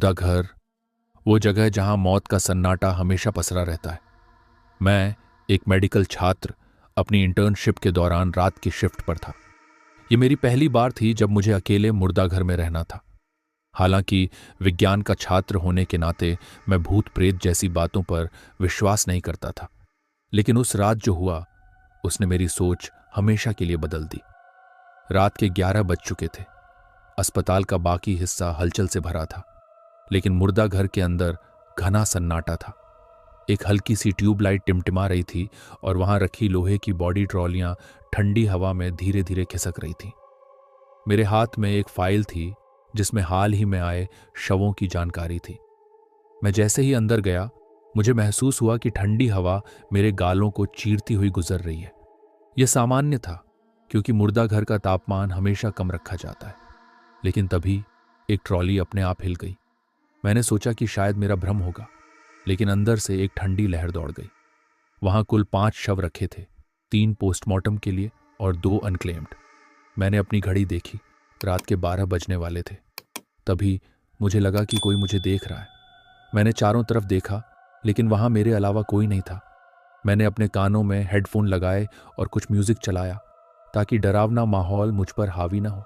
मुर्दा घर, वो जगह जहां मौत का सन्नाटा हमेशा पसरा रहता है। मैं एक मेडिकल छात्र अपनी इंटर्नशिप के दौरान रात की शिफ्ट पर था। ये मेरी पहली बार थी जब मुझे अकेले मुर्दा घर में रहना था। हालांकि विज्ञान का छात्र होने के नाते मैं भूत प्रेत जैसी बातों पर विश्वास नहीं करता था, लेकिन उस रात जो हुआ उसने मेरी सोच हमेशा के लिए बदल दी। रात के 11 बज चुके थे। अस्पताल का बाकी हिस्सा हलचल से भरा था, लेकिन मुर्दा घर के अंदर घना सन्नाटा था। एक हल्की सी ट्यूबलाइट टिमटिमा रही थी और वहां रखी लोहे की बॉडी ट्रॉलियां ठंडी हवा में धीरे धीरे खिसक रही थीं। मेरे हाथ में एक फाइल थी जिसमें हाल ही में आए शवों की जानकारी थी। मैं जैसे ही अंदर गया, मुझे महसूस हुआ कि ठंडी हवा मेरे गालों को चीरती हुई गुजर रही है। यह सामान्य था, क्योंकि मुर्दा घर का तापमान हमेशा कम रखा जाता है। लेकिन तभी एक ट्रॉली अपने आप हिल गई। मैंने सोचा कि शायद मेरा भ्रम होगा, लेकिन अंदर से एक ठंडी लहर दौड़ गई। वहां कुल 5 शव रखे थे, 3 पोस्टमार्टम के लिए और 2 अनक्लेम्ड। मैंने अपनी घड़ी देखी, रात के 12 बजने वाले थे। तभी मुझे लगा कि कोई मुझे देख रहा है। मैंने चारों तरफ देखा, लेकिन वहां मेरे अलावा कोई नहीं था। मैंने अपने कानों में हेडफोन लगाए और कुछ म्यूजिक चलाया ताकि डरावना माहौल मुझ पर हावी ना हो।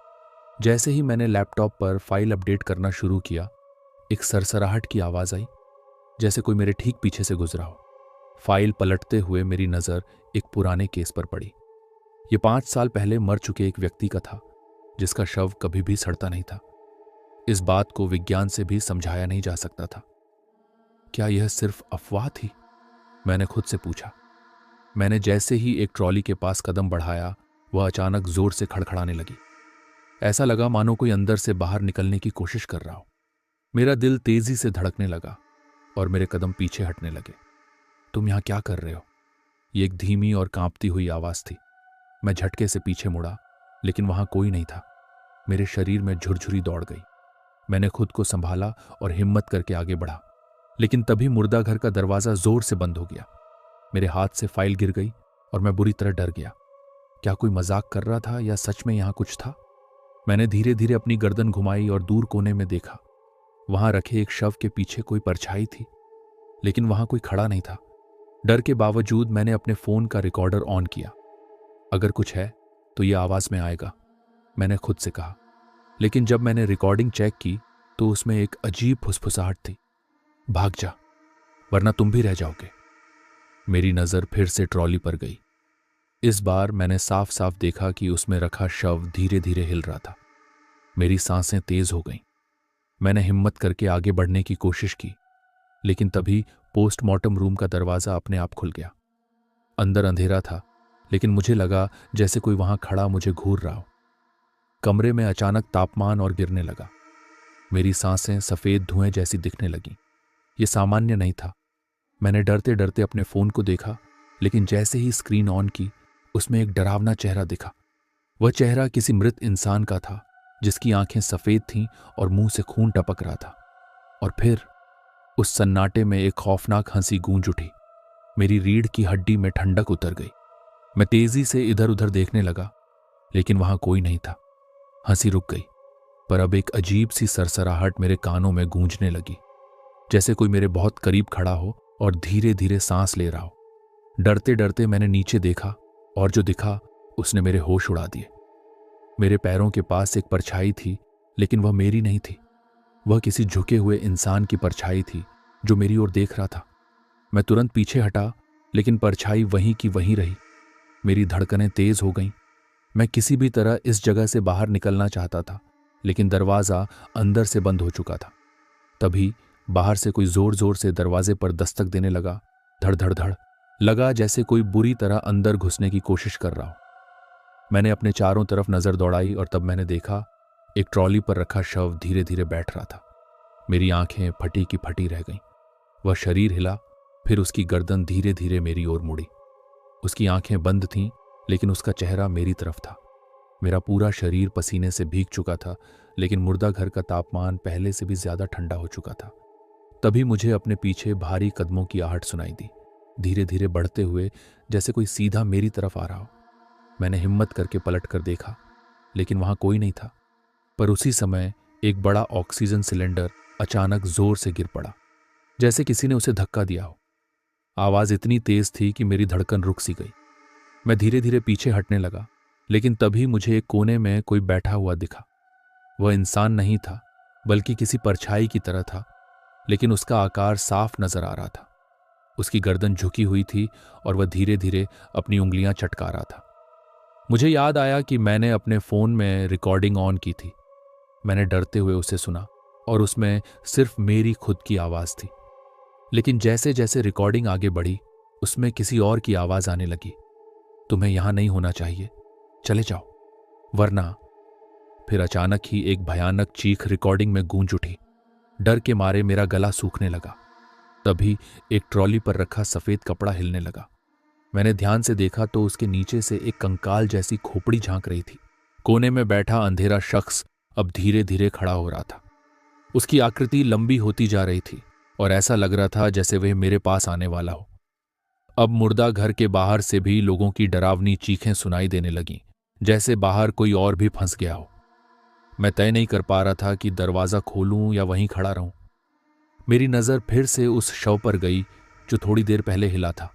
जैसे ही मैंने लैपटॉप पर फाइल अपडेट करना शुरू किया, एक सरसराहट की आवाज आई, जैसे कोई मेरे ठीक पीछे से गुजरा हो। फाइल पलटते हुए मेरी नजर एक पुराने केस पर पड़ी। ये 5 साल पहले मर चुके एक व्यक्ति का था, जिसका शव कभी भी सड़ता नहीं था। इस बात को विज्ञान से भी समझाया नहीं जा सकता था। क्या यह सिर्फ अफवाह थी? मैंने खुद से पूछा। मैंने जैसे ही एक ट्रॉली के पास कदम बढ़ाया, वह अचानक जोर से खड़खड़ाने लगी। ऐसा लगा मानो कोई अंदर से बाहर निकलने की कोशिश कर रहा हो। मेरा दिल तेजी से धड़कने लगा और मेरे कदम पीछे हटने लगे। तुम यहां क्या कर रहे हो? ये एक धीमी और कांपती हुई आवाज थी। मैं झटके से पीछे मुड़ा, लेकिन वहां कोई नहीं था। मेरे शरीर में झुरझुरी दौड़ गई। मैंने खुद को संभाला और हिम्मत करके आगे बढ़ा, लेकिन तभी मुर्दा घर का दरवाजा जोर से बंद हो गया। मेरे हाथ से फाइल गिर गई और मैं बुरी तरह डर गया। क्या कोई मजाक कर रहा था या सच में यहां कुछ था? मैंने धीरे धीरे अपनी गर्दन घुमाई और दूर कोने में देखा। वहां रखे एक शव के पीछे कोई परछाई थी, लेकिन वहां कोई खड़ा नहीं था। डर के बावजूद मैंने अपने फोन का रिकॉर्डर ऑन किया। अगर कुछ है तो यह आवाज में आएगा, मैंने खुद से कहा। लेकिन जब मैंने रिकॉर्डिंग चेक की तो उसमें एक अजीब फुसफुसाहट थी। भाग जा, वरना तुम भी रह जाओगे। मेरी नजर फिर से ट्रॉली पर गई। इस बार मैंने साफ साफ देखा कि उसमें रखा शव धीरे धीरे हिल रहा था। मेरी सांसें तेज हो गईं। मैंने हिम्मत करके आगे बढ़ने की कोशिश की, लेकिन तभी पोस्टमार्टम रूम का दरवाजा अपने आप खुल गया। अंदर अंधेरा था, लेकिन मुझे लगा जैसे कोई वहां खड़ा मुझे घूर रहा हो। कमरे में अचानक तापमान और गिरने लगा। मेरी सांसें सफेद धुएं जैसी दिखने लगीं। यह सामान्य नहीं था। मैंने डरते डरते अपने फोन को देखा, लेकिन जैसे ही स्क्रीन ऑन की, उसमें एक डरावना चेहरा दिखा। वह चेहरा किसी मृत इंसान का था, जिसकी आंखें सफेद थीं और मुंह से खून टपक रहा था। और फिर उस सन्नाटे में एक खौफनाक हंसी गूंज उठी। मेरी रीढ़ की हड्डी में ठंडक उतर गई। मैं तेजी से इधर उधर देखने लगा, लेकिन वहां कोई नहीं था। हंसी रुक गई, पर अब एक अजीब सी सरसराहट मेरे कानों में गूंजने लगी, जैसे कोई मेरे बहुत करीब खड़ा हो और धीरे धीरे सांस ले रहा हो। डरते डरते मैंने नीचे देखा, और जो दिखा उसने मेरे होश उड़ा दिए। मेरे पैरों के पास एक परछाई थी, लेकिन वह मेरी नहीं थी। वह किसी झुके हुए इंसान की परछाई थी जो मेरी ओर देख रहा था। मैं तुरंत पीछे हटा, लेकिन परछाई वहीं की वहीं रही। मेरी धड़कनें तेज हो गईं। मैं किसी भी तरह इस जगह से बाहर निकलना चाहता था, लेकिन दरवाजा अंदर से बंद हो चुका था। तभी बाहर से कोई जोर जोर से दरवाजे पर दस्तक देने लगा। धड़ धड़ धड़ लगा, जैसे कोई बुरी तरह अंदर घुसने की कोशिश कर रहा हो। मैंने अपने चारों तरफ नजर दौड़ाई और तब मैंने देखा एक ट्रॉली पर रखा शव धीरे धीरे बैठ रहा था। मेरी आंखें फटी की फटी रह गईं। वह शरीर हिला, फिर उसकी गर्दन धीरे धीरे मेरी ओर मुड़ी। उसकी आंखें बंद थीं, लेकिन उसका चेहरा मेरी तरफ था। मेरा पूरा शरीर पसीने से भीग चुका था, लेकिन मुर्दा घर का तापमान पहले से भी ज्यादा ठंडा हो चुका था। तभी मुझे अपने पीछे भारी कदमों की आहट सुनाई दी, धीरे धीरे बढ़ते हुए, जैसे कोई सीधा मेरी तरफ आ रहा हो। मैंने हिम्मत करके पलट कर देखा, लेकिन वहां कोई नहीं था। पर उसी समय एक बड़ा ऑक्सीजन सिलेंडर अचानक जोर से गिर पड़ा, जैसे किसी ने उसे धक्का दिया हो। आवाज इतनी तेज थी कि मेरी धड़कन रुक सी गई। मैं धीरे धीरे पीछे हटने लगा, लेकिन तभी मुझे एक कोने में कोई बैठा हुआ दिखा। वह इंसान नहीं था, बल्कि किसी परछाई की तरह था, लेकिन उसका आकार साफ नजर आ रहा था। उसकी गर्दन झुकी हुई थी और वह धीरे धीरे अपनी उंगलियां चटका रहा था। मुझे याद आया कि मैंने अपने फोन में रिकॉर्डिंग ऑन की थी। मैंने डरते हुए उसे सुना और उसमें सिर्फ मेरी खुद की आवाज थी। लेकिन जैसे जैसे रिकॉर्डिंग आगे बढ़ी, उसमें किसी और की आवाज आने लगी। तुम्हें यहां नहीं होना चाहिए, चले जाओ, वरना। फिर अचानक ही एक भयानक चीख रिकॉर्डिंग में गूंज उठी। डर के मारे मेरा गला सूखने लगा। तभी एक ट्रॉली पर रखा सफेद कपड़ा हिलने लगा। मैंने ध्यान से देखा तो उसके नीचे से एक कंकाल जैसी खोपड़ी झांक रही थी। कोने में बैठा अंधेरा शख्स अब धीरे धीरे खड़ा हो रहा था। उसकी आकृति लंबी होती जा रही थी और ऐसा लग रहा था जैसे वह मेरे पास आने वाला हो। अब मुर्दा घर के बाहर से भी लोगों की डरावनी चीखें सुनाई देने लगीं, जैसे बाहर कोई और भी फंस गया हो। मैं तय नहीं कर पा रहा था कि दरवाजा खोलूं या वहीं खड़ा रहूं। मेरी नजर फिर से उस शव पर गई जो थोड़ी देर पहले हिला था।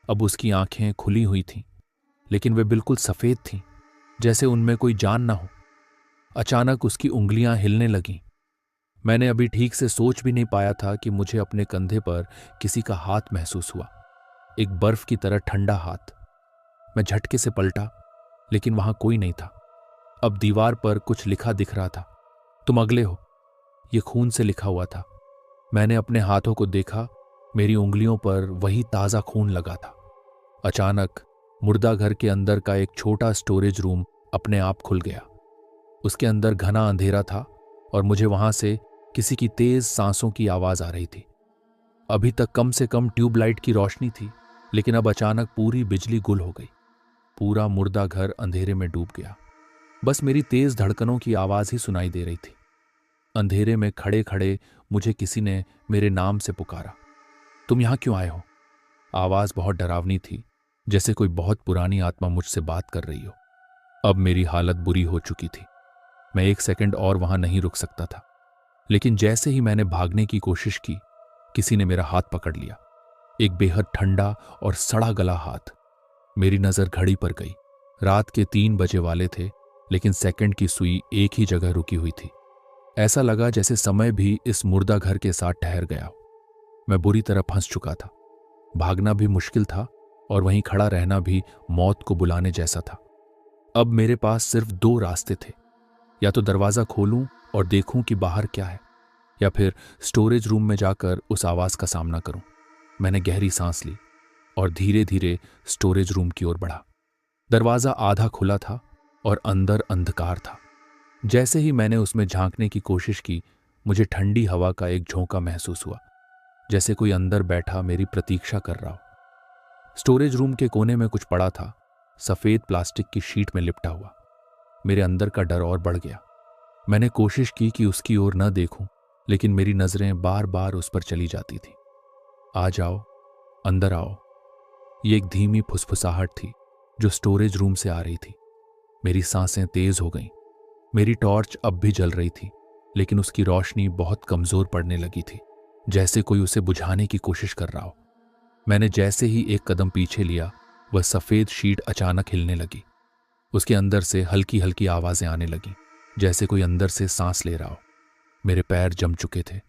अब उसकी आंखें खुली हुई थीं, लेकिन वे बिल्कुल सफेद थीं, जैसे उनमें कोई जान ना हो। अचानक उसकी उंगलियां हिलने लगीं। मैंने अभी ठीक से सोच भी नहीं पाया था कि मुझे अपने कंधे पर किसी का हाथ महसूस हुआ, एक बर्फ की तरह ठंडा हाथ। मैं झटके से पलटा, लेकिन वहां कोई नहीं था। अब दीवार पर कुछ लिखा दिख रहा था, तुम अगले हो। यह खून से लिखा हुआ था। मैंने अपने हाथों को देखा, मेरी उंगलियों पर वही ताजा खून लगा था। अचानक मुर्दा घर के अंदर का एक छोटा स्टोरेज रूम अपने आप खुल गया। उसके अंदर घना अंधेरा था और मुझे वहां से किसी की तेज सांसों की आवाज आ रही थी। अभी तक कम से कम ट्यूबलाइट की रोशनी थी, लेकिन अब अचानक पूरी बिजली गुल हो गई। पूरा मुर्दा घर अंधेरे में डूब गया। बस मेरी तेज धड़कनों की आवाज ही सुनाई दे रही थी। अंधेरे में खड़े खड़े मुझे किसी ने मेरे नाम से पुकारा, तुम यहां क्यों आए हो? आवाज बहुत डरावनी थी, जैसे कोई बहुत पुरानी आत्मा मुझसे बात कर रही हो। अब मेरी हालत बुरी हो चुकी थी। मैं एक सेकंड और वहां नहीं रुक सकता था, लेकिन जैसे ही मैंने भागने की कोशिश की, किसी ने मेरा हाथ पकड़ लिया। एक बेहद ठंडा और सड़ा गला हाथ। मेरी नजर घड़ी पर गई। रात के 3 बजे वाले थे, लेकिन सेकंड की सुई एक ही जगह रुकी हुई थी। ऐसा लगा जैसे समय भी इस मुर्दा घर के साथ ठहर गया हो। मैं बुरी तरह फंस चुका था। भागना भी मुश्किल था और वहीं खड़ा रहना भी मौत को बुलाने जैसा था। अब मेरे पास सिर्फ 2 रास्ते थे, या तो दरवाजा खोलूं और देखूं कि बाहर क्या है, या फिर स्टोरेज रूम में जाकर उस आवाज का सामना करूं। मैंने गहरी सांस ली और धीरे धीरे स्टोरेज रूम की ओर बढ़ा। दरवाजा आधा खुला था और अंदर अंधकार था। जैसे ही मैंने उसमें झांकने की कोशिश की, मुझे ठंडी हवा का एक झोंका महसूस हुआ, जैसे कोई अंदर बैठा मेरी प्रतीक्षा कर रहा हो। स्टोरेज रूम के कोने में कुछ पड़ा था, सफेद प्लास्टिक की शीट में लिपटा हुआ। मेरे अंदर का डर और बढ़ गया। मैंने कोशिश की कि उसकी ओर न देखूं, लेकिन मेरी नजरें बार बार उस पर चली जाती थी। आ जाओ, अंदर आओ। ये एक धीमी फुसफुसाहट थी जो स्टोरेज रूम से आ रही थी। मेरी सांसें तेज हो गईं। मेरी टॉर्च अब भी जल रही थी, लेकिन उसकी रोशनी बहुत कमजोर पड़ने लगी थी, जैसे कोई उसे बुझाने की कोशिश कर रहा हो। मैंने जैसे ही एक कदम पीछे लिया, वह सफेद शीट अचानक हिलने लगी। उसके अंदर से हल्की हल्की आवाजें आने लगीं, जैसे कोई अंदर से सांस ले रहा हो। मेरे पैर जम चुके थे।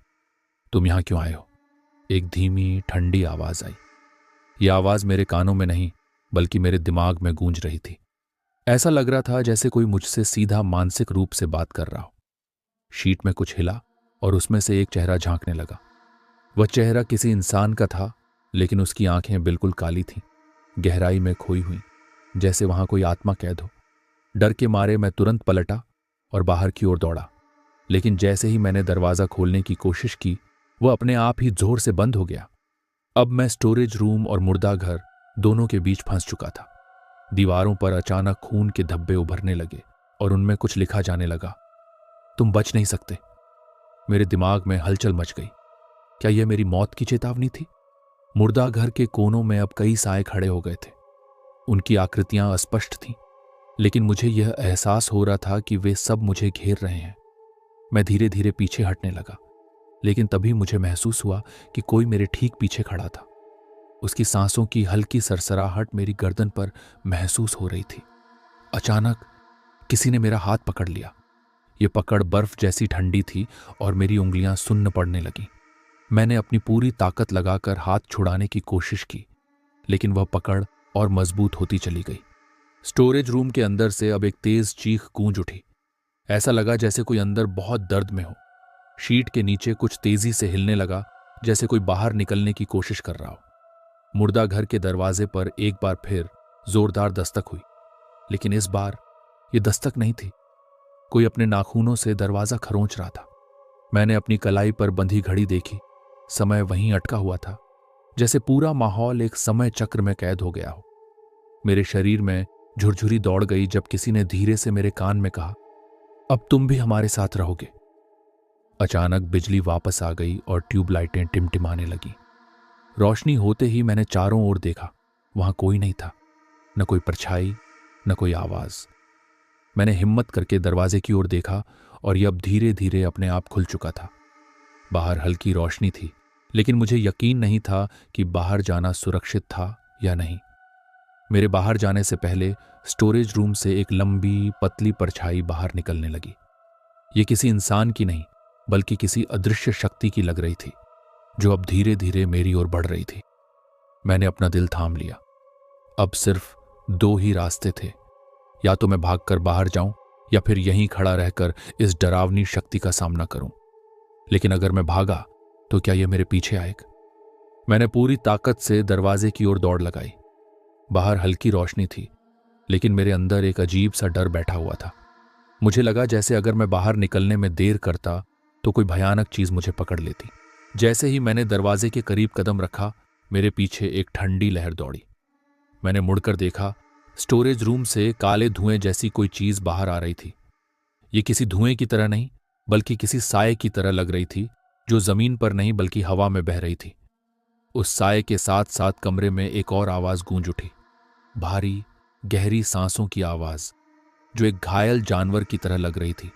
तुम यहां क्यों आए हो? एक धीमी ठंडी आवाज आई। यह आवाज मेरे कानों में नहीं, बल्कि मेरे दिमाग में गूंज रही थी। ऐसा लग रहा था जैसे कोई मुझसे सीधा मानसिक रूप से बात कर रहा हो। शीट में कुछ हिला और उसमें से एक चेहरा झांकने लगा। वह चेहरा किसी इंसान का था, लेकिन उसकी आंखें बिल्कुल काली थीं, गहराई में खोई हुई, जैसे वहां कोई आत्मा कैद हो। डर के मारे मैं तुरंत पलटा और बाहर की ओर दौड़ा, लेकिन जैसे ही मैंने दरवाजा खोलने की कोशिश की, वह अपने आप ही जोर से बंद हो गया। अब मैं स्टोरेज रूम और मुर्दा घर दोनों के बीच फंस चुका था। दीवारों पर अचानक खून के धब्बे उभरने लगे और उनमें कुछ लिखा जाने लगा, तुम बच नहीं सकते। मेरे दिमाग में हलचल मच गई। क्या यह मेरी मौत की चेतावनी थी? मुर्दा घर के कोनों में अब कई साए खड़े हो गए थे। उनकी आकृतियां अस्पष्ट थीं, लेकिन मुझे यह एहसास हो रहा था कि वे सब मुझे घेर रहे हैं। मैं धीरे धीरे पीछे हटने लगा, लेकिन तभी मुझे महसूस हुआ कि कोई मेरे ठीक पीछे खड़ा था। उसकी सांसों की हल्की सरसराहट मेरी गर्दन पर महसूस हो रही थी। अचानक किसी ने मेरा हाथ पकड़ लिया। ये पकड़ बर्फ जैसी ठंडी थी और मेरी उंगलियां सुन्न पड़ने लगीं। मैंने अपनी पूरी ताकत लगाकर हाथ छुड़ाने की कोशिश की, लेकिन वह पकड़ और मजबूत होती चली गई। स्टोरेज रूम के अंदर से अब एक तेज चीख गूंज उठी। ऐसा लगा जैसे कोई अंदर बहुत दर्द में हो। शीट के नीचे कुछ तेजी से हिलने लगा, जैसे कोई बाहर निकलने की कोशिश कर रहा हो। मुर्दा घर के दरवाजे पर एक बार फिर जोरदार दस्तक हुई, लेकिन इस बार यह दस्तक नहीं थी। कोई अपने नाखूनों से दरवाजा खरोंच रहा था। मैंने अपनी कलाई पर बंधी घड़ी देखी। समय वहीं अटका हुआ था, जैसे पूरा माहौल एक समय चक्र में कैद हो गया हो। मेरे शरीर में झुरझुरी दौड़ गई जब किसी ने धीरे से मेरे कान में कहा, अब तुम भी हमारे साथ रहोगे। अचानक बिजली वापस आ गई और ट्यूबलाइटें टिमटिमाने लगी। रोशनी होते ही मैंने चारों ओर देखा। वहां कोई नहीं था, न कोई परछाई, न कोई आवाज। मैंने हिम्मत करके दरवाजे की ओर देखा और यह अब धीरे धीरे अपने आप खुल चुका था। बाहर हल्की रोशनी थी, लेकिन मुझे यकीन नहीं था कि बाहर जाना सुरक्षित था या नहीं। मेरे बाहर जाने से पहले स्टोरेज रूम से एक लंबी पतली परछाई बाहर निकलने लगी। ये किसी इंसान की नहीं, बल्कि किसी अदृश्य शक्ति की लग रही थी, जो अब धीरे धीरे मेरी ओर बढ़ रही थी। मैंने अपना दिल थाम लिया। अब सिर्फ दो ही रास्ते थे, या तो मैं भागकर बाहर जाऊं या फिर यहीं खड़ा रहकर इस डरावनी शक्ति का सामना करूं। लेकिन अगर मैं भागा तो क्या यह मेरे पीछे आएगा? मैंने पूरी ताकत से दरवाजे की ओर दौड़ लगाई। बाहर हल्की रोशनी थी, लेकिन मेरे अंदर एक अजीब सा डर बैठा हुआ था। मुझे लगा जैसे अगर मैं बाहर निकलने में देर करता तो कोई भयानक चीज मुझे पकड़ लेती। जैसे ही मैंने दरवाजे के करीब कदम रखा, मेरे पीछे एक ठंडी लहर दौड़ी। मैंने मुड़कर देखा। स्टोरेज रूम से काले धुएं जैसी कोई चीज बाहर आ रही थी। ये किसी धुएं की तरह नहीं, बल्कि किसी साए की तरह लग रही थी, जो जमीन पर नहीं बल्कि हवा में बह रही थी। उस साए के साथ साथ कमरे में एक और आवाज गूंज उठी, भारी गहरी सांसों की आवाज, जो एक घायल जानवर की तरह लग रही थी।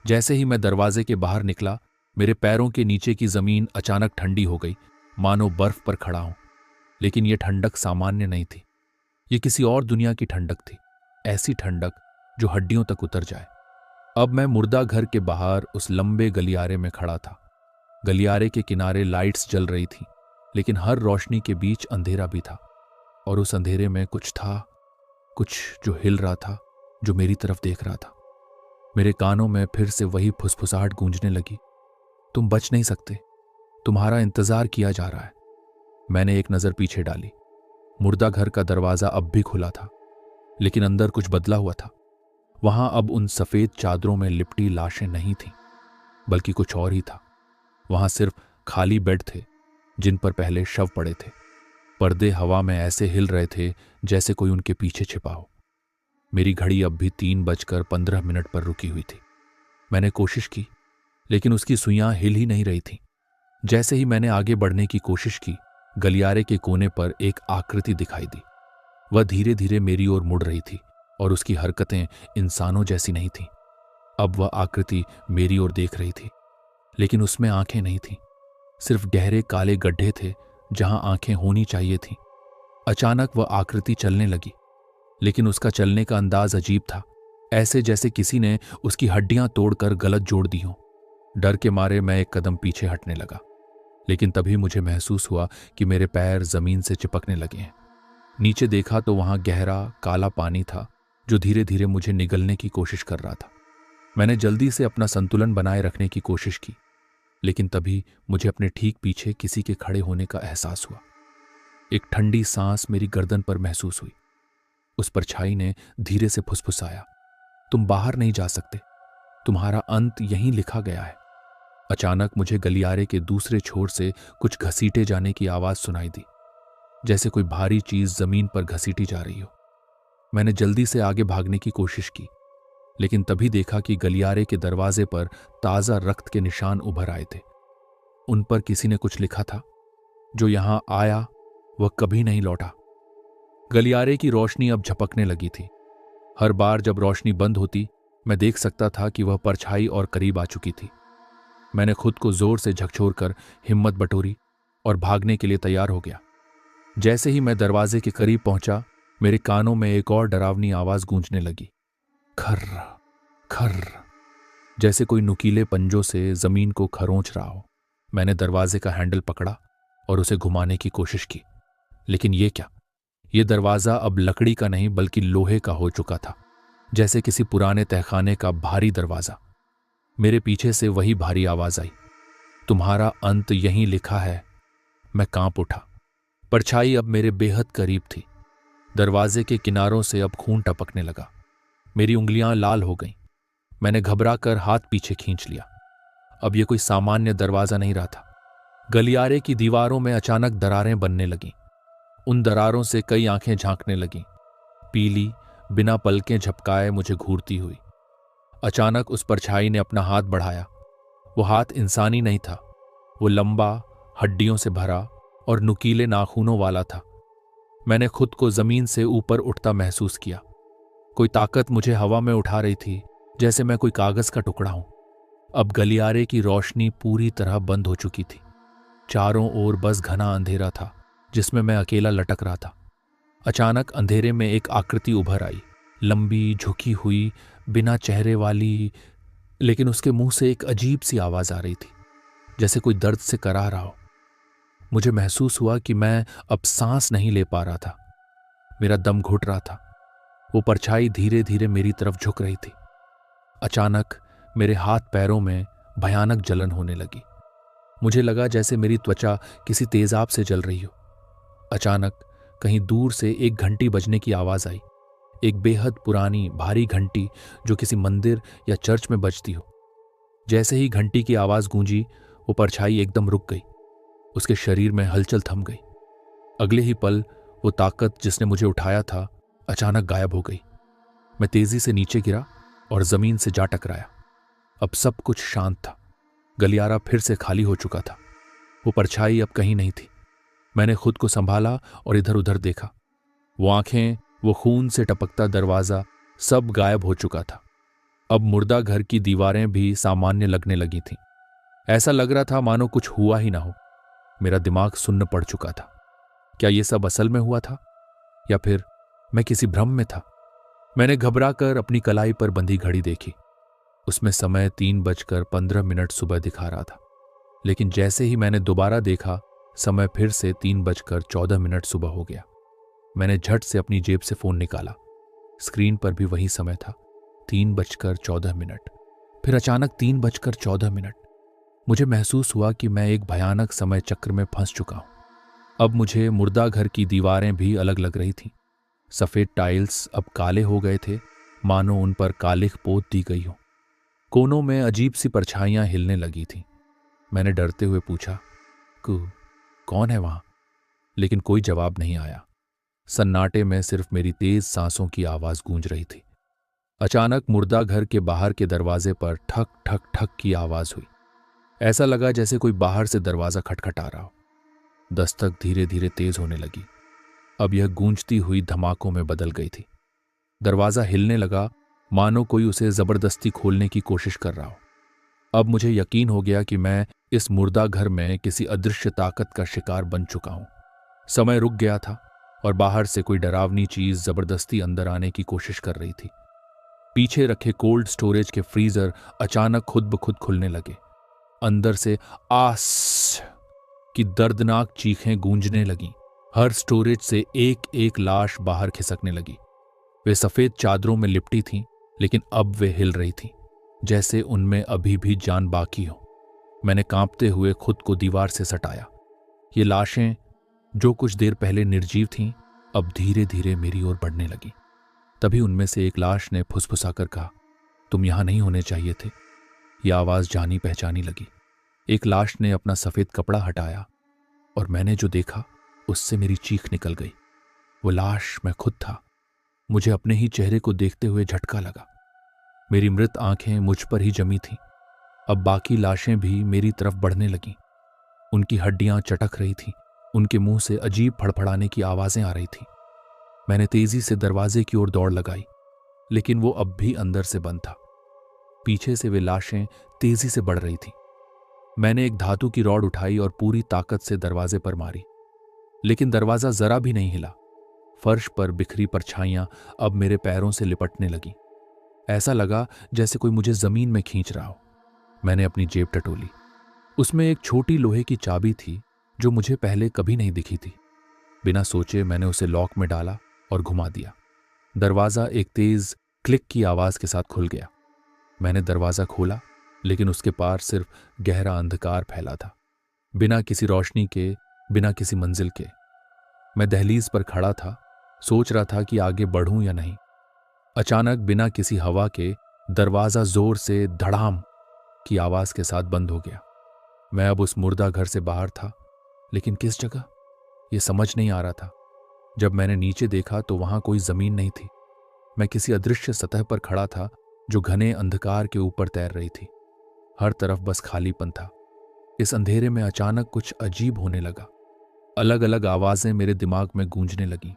जैसे ही मैं दरवाजे के बाहर निकला, मेरे पैरों के नीचे की जमीन अचानक ठंडी हो गई, मानो बर्फ पर खड़ा हूं। लेकिन यह ठंडक सामान्य नहीं थी। यह किसी और दुनिया की ठंडक थी, ऐसी ठंडक जो हड्डियों तक उतर जाए। अब मैं मुर्दा घर के बाहर उस लंबे गलियारे में खड़ा था। गलियारे के किनारे लाइट्स जल रही थी, लेकिन हर रोशनी के बीच अंधेरा भी था। और उस अंधेरे में कुछ था, कुछ जो हिल रहा था, जो मेरी तरफ देख रहा था। मेरे कानों में फिर से वही फुसफुसाहट गूंजने लगी, तुम बच नहीं सकते, तुम्हारा इंतजार किया जा रहा है। मैंने एक नजर पीछे डाली। मुर्दा घर का दरवाजा अब भी खुला था, लेकिन अंदर कुछ बदला हुआ था। वहां अब उन सफेद चादरों में लिपटी लाशें नहीं थीं, बल्कि कुछ और ही था। वहां सिर्फ खाली बेड थे, जिन पर पहले शव पड़े थे। पर्दे हवा में ऐसे हिल रहे थे जैसे कोई उनके पीछे छिपा हो। मेरी घड़ी अब भी 3:15 पर रुकी हुई थी। मैंने कोशिश की, लेकिन उसकी सुइयां हिल ही नहीं रही थीं। जैसे ही मैंने आगे बढ़ने की कोशिश की, गलियारे के कोने पर एक आकृति दिखाई दी। वह धीरे धीरे मेरी ओर मुड़ रही थी और उसकी हरकतें इंसानों जैसी नहीं थीं। अब वह आकृति मेरी ओर देख रही थी, लेकिन उसमें आंखें नहीं थीं, सिर्फ गहरे काले गड्ढे थे जहां आंखें होनी चाहिए थीं। अचानक वह आकृति चलने लगी, लेकिन उसका चलने का अंदाज अजीब था, ऐसे जैसे किसी ने उसकी हड्डियां तोड़कर गलत जोड़ दी हों। डर के मारे मैं एक कदम पीछे हटने लगा, लेकिन तभी मुझे महसूस हुआ कि मेरे पैर जमीन से चिपकने लगे हैं। नीचे देखा तो वहां गहरा काला पानी था, जो धीरे धीरे मुझे निगलने की कोशिश कर रहा था। मैंने जल्दी से अपना संतुलन बनाए रखने की कोशिश की, लेकिन तभी मुझे अपने ठीक पीछे किसी के खड़े होने का एहसास हुआ। एक ठंडी सांस मेरी गर्दन पर महसूस हुई। उस परछाई ने धीरे से फुसफुसाया, तुम बाहर नहीं जा सकते, तुम्हारा अंत यहीं लिखा गया है। अचानक मुझे गलियारे के दूसरे छोर से कुछ घसीटे जाने की आवाज सुनाई दी, जैसे कोई भारी चीज जमीन पर घसीटी जा रही हो। मैंने जल्दी से आगे भागने की कोशिश की, लेकिन तभी देखा कि गलियारे के दरवाजे पर ताजा रक्त के निशान उभर आए थे। उन पर किसी ने कुछ लिखा था, जो यहां आया वह कभी नहीं लौटा। गलियारे की रोशनी अब झपकने लगी थी। हर बार जब रोशनी बंद होती, मैं देख सकता था कि वह परछाई और करीब आ चुकी थी। मैंने खुद को जोर से झकझोरकर हिम्मत बटोरी और भागने के लिए तैयार हो गया। जैसे ही मैं दरवाजे के करीब पहुंचा, मेरे कानों में एक और डरावनी आवाज गूंजने लगी। खर्र खर्र, जैसे कोई नुकीले पंजों से जमीन को खरोंच रहा हो। मैंने दरवाजे का हैंडल पकड़ा और उसे घुमाने की कोशिश की, लेकिन ये क्या, ये दरवाजा अब लकड़ी का नहीं बल्कि लोहे का हो चुका था, जैसे किसी पुराने तहखाने का भारी दरवाजा। मेरे पीछे से वही भारी आवाज आई, तुम्हारा अंत यहीं लिखा है। मैं कांप उठा। परछाई अब मेरे बेहद करीब थी। दरवाजे के किनारों से अब खून टपकने लगा। मेरी उंगलियां लाल हो गईं। मैंने घबराकर हाथ पीछे खींच लिया। अब यह कोई सामान्य दरवाजा नहीं रहा था। गलियारे की दीवारों में अचानक दरारें बनने लगीं। उन दरारों से कई आंखें झांकने लगीं, पीली, बिना पलकें झपकाए मुझे घूरती हुई। अचानक उस परछाई ने अपना हाथ बढ़ाया। वो हाथ इंसानी नहीं था। वो लंबा, हड्डियों से भरा और नुकीले नाखूनों वाला था। मैंने खुद को जमीन से ऊपर उठता महसूस किया। कोई ताकत मुझे हवा में उठा रही थी, जैसे मैं कोई कागज का टुकड़ा हूं। अब गलियारे की रोशनी पूरी तरह बंद हो चुकी थी। चारों ओर बस घना अंधेरा था, जिसमें मैं अकेला लटक रहा था। अचानक अंधेरे में एक आकृति उभर आई, लंबी, झुकी हुई, बिना चेहरे वाली, लेकिन उसके मुंह से एक अजीब सी आवाज आ रही थी, जैसे कोई दर्द से कराह रहा हो। मुझे महसूस हुआ कि मैं अब सांस नहीं ले पा रहा था। मेरा दम घुट रहा था। वो परछाई धीरे धीरे मेरी तरफ झुक रही थी। अचानक मेरे हाथ पैरों में भयानक जलन होने लगी। मुझे लगा जैसे मेरी त्वचा किसी तेजाब से जल रही हो। अचानक कहीं दूर से एक घंटी बजने की आवाज आई, एक बेहद पुरानी, भारी घंटी जो किसी मंदिर या चर्च में बजती हो। जैसे ही घंटी की आवाज गूंजी, वो परछाई एकदम रुक गई। उसके शरीर में हलचल थम गई। अगले ही पल वो ताकत जिसने मुझे उठाया था अचानक गायब हो गई। मैं तेजी से नीचे गिरा और जमीन से जा टकराया। अब सब कुछ शांत था। गलियारा फिर से खाली हो चुका था। वो परछाई अब कहीं नहीं थी। मैंने खुद को संभाला और इधर उधर देखा। वो आंखें, वो खून से टपकता दरवाजा, सब गायब हो चुका था। अब मुर्दा घर की दीवारें भी सामान्य लगने लगी थीं। ऐसा लग रहा था मानो कुछ हुआ ही ना हो। मेरा दिमाग सुन्न पड़ चुका था। क्या ये सब असल में हुआ था या फिर मैं किसी भ्रम में था? मैंने घबरा कर अपनी कलाई पर बंधी घड़ी देखी। उसमें समय 3:15 सुबह दिखा रहा था। लेकिन जैसे ही मैंने दोबारा देखा, समय फिर से 3:14 सुबह हो गया। मैंने झट से अपनी जेब से फोन निकाला। स्क्रीन पर भी वही समय था, 3:14। फिर अचानक 3:14। मुझे महसूस हुआ कि मैं एक भयानक समय चक्र में फंस चुका हूं। अब मुझे मुर्दा घर की दीवारें भी अलग लग रही थीं। सफेद टाइल्स अब काले हो गए थे, मानो उन पर कालिख पोत दी गई हो। कोनों में अजीब सी परछाइयां हिलने लगी थीं। मैंने डरते हुए पूछा, कौन है वहां? लेकिन कोई जवाब नहीं आया। सन्नाटे में सिर्फ मेरी तेज सांसों की आवाज गूंज रही थी। अचानक मुर्दा घर के बाहर के दरवाजे पर ठक ठक ठक की आवाज हुई। ऐसा लगा जैसे कोई बाहर से दरवाजा खटखटा रहा हो। दस्तक धीरे धीरे तेज होने लगी। अब यह गूंजती हुई धमाकों में बदल गई थी। दरवाजा हिलने लगा, मानो कोई उसे जबरदस्ती खोलने की कोशिश कर रहा हो। अब मुझे यकीन हो गया कि मैं इस मुर्दा घर में किसी अदृश्य ताकत का शिकार बन चुका हूं। समय रुक गया था और बाहर से कोई डरावनी चीज जबरदस्ती अंदर आने की कोशिश कर रही थी। पीछे रखे कोल्ड स्टोरेज के फ्रीजर अचानक खुद ब खुद खुलने लगे। अंदर से आस की दर्दनाक चीखें गूंजने लगीं। हर स्टोरेज से एक एक लाश बाहर खिसकने लगी। वे सफेद चादरों में लिपटी थीं, लेकिन अब वे हिल रही थीं, जैसे उनमें अभी भी जान बाकी हो। मैंने कांपते हुए खुद को दीवार से सटाया। ये लाशें, जो कुछ देर पहले निर्जीव थीं, अब धीरे धीरे मेरी ओर बढ़ने लगी। तभी उनमें से एक लाश ने फुसफुसाकर कहा, तुम यहां नहीं होने चाहिए थे। यह आवाज जानी पहचानी लगी। एक लाश ने अपना सफेद कपड़ा हटाया और मैंने जो देखा उससे मेरी चीख निकल गई। वो लाश मैं खुद था। मुझे अपने ही चेहरे को देखते हुए झटका लगा। मेरी मृत आंखें मुझ पर ही जमी थीं। अब बाकी लाशें भी मेरी तरफ बढ़ने लगीं। उनकी हड्डियां चटक रही थीं। उनके मुंह से अजीब फड़फड़ाने की आवाजें आ रही थीं। मैंने तेजी से दरवाजे की ओर दौड़ लगाई, लेकिन वो अब भी अंदर से बंद था। पीछे से वे लाशें तेजी से बढ़ रही थीं। मैंने एक धातु की रॉड उठाई और पूरी ताकत से दरवाजे पर मारी, लेकिन दरवाजा जरा भी नहीं हिला। फर्श पर बिखरी परछाइयां अब मेरे पैरों से लिपटने लगी। ऐसा लगा जैसे कोई मुझे जमीन में खींच रहा हो। मैंने अपनी जेब टटोली। उसमें एक छोटी लोहे की चाबी थी जो मुझे पहले कभी नहीं दिखी थी। बिना सोचे मैंने उसे लॉक में डाला और घुमा दिया। दरवाजा एक तेज क्लिक की आवाज के साथ खुल गया। मैंने दरवाजा खोला, लेकिन उसके पार सिर्फ गहरा अंधकार फैला था, बिना किसी रोशनी के, बिना किसी मंजिल के। मैं दहलीज पर खड़ा था, सोच रहा था कि आगे बढ़ूं या नहीं। अचानक बिना किसी हवा के दरवाजा जोर से धड़ाम की आवाज के साथ बंद हो गया। मैं अब उस मुर्दा घर से बाहर था, लेकिन किस जगह, यह समझ नहीं आ रहा था। जब मैंने नीचे देखा तो वहां कोई जमीन नहीं थी। मैं किसी अदृश्य सतह पर खड़ा था जो घने अंधकार के ऊपर तैर रही थी। हर तरफ बस खालीपन था। इस अंधेरे में अचानक कुछ अजीब होने लगा। अलग अलग आवाजें मेरे दिमाग में गूंजने लगीं।